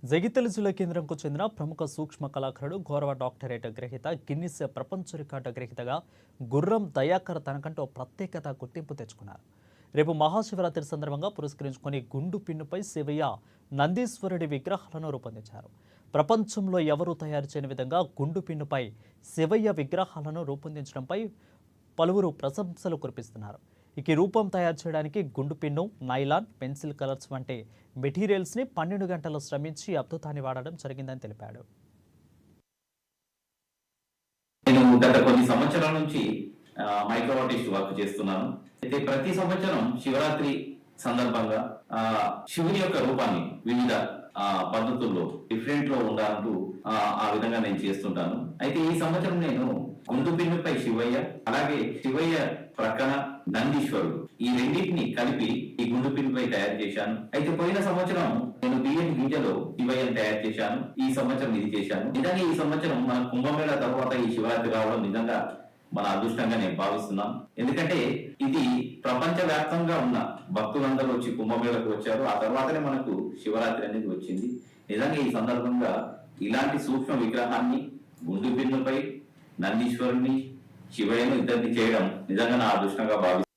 జగిత్యాల జిల్లా కేంద్రంకు చెందిన ప్రముఖ సూక్ష్మ కళాకారుడు గౌరవ డాక్టరేట్ గ్రహీత గిన్నిస్ ప్రపంచ రికార్డు గ్రహీతగా గుర్రం దయాకర్ తనకంటూ ప్రత్యేకత గుర్తింపు తెచ్చుకున్నారు. రేపు మహాశివరాత్రి సందర్భంగా పురస్కరించుకొని గుండు పిన్నుపై శివయ్య నందీశ్వరుడి విగ్రహాలను రూపొందించారు. ప్రపంచంలో ఎవరూ తయారు చేయని విధంగా గుండు పిన్నుపై శివయ్య విగ్రహాలను రూపొందించడంపై పలువురు ప్రశంసలు కురిపిస్తున్నారు. ఈ రూపం తయారు చేయడానికి గుండు పిన్ను, నైలాన్, పెన్సిల్ కలర్స్ వంటి మెటీరియల్స్ని 12 గంటలు శ్రమించి అద్భుతాన్ని వాడడం జరిగిందని తెలిపాడు. నేను గత కొన్ని సంవత్సరాల నుంచి మైక్రో ఆర్టిస్ట్ వర్క్ చేస్తున్నాను. అయితే ప్రతి సంవత్సరం శివరాత్రి సందర్భంగా శివుని యొక్క రూపాన్ని వివిధ పద్ధతుల్లో డిఫరెంట్ లో ఉండాలంటూ ఆ విధంగా నేను చేస్తుంటాను. అయితే ఈ సంవత్సరం నేను గుండు పిన్నుపై శివయ్య, అలాగే శివయ్య ప్రక్కన నందీశ్వరుడు, ఈ రెండింటిని కలిపి ఈ గుండు పిన్నుపై తయారు చేశాను. అయితే పోయిన సంవత్సరం నేను బియ్యం గింజలో శివయ్యను తయారు చేశాను. ఈ సంవత్సరం ఇది చేశాను. నిజంగా ఈ సంవత్సరం మన కుంభమేళ తర్వాత ఈ శివరాత్రి రావడం నిజంగా మన అదృష్టంగా నేను భావిస్తున్నాను. ఎందుకంటే ఇది ప్రపంచ వ్యాప్తంగా ఉన్న భక్తులందరూ వచ్చి కుంభమేళకు వచ్చారు. ఆ తర్వాతనే మనకు శివరాత్రి అనేది వచ్చింది. నిజంగా ఈ సందర్భంగా ఇలాంటి సూక్ష్మ విగ్రహాన్ని గుండు పిన్నుపై నందీశ్వరుని, శివయ్యను ఇద్దరిని చేయడం నిజంగా నా అదృష్టంగా భావిస్తున్నాను.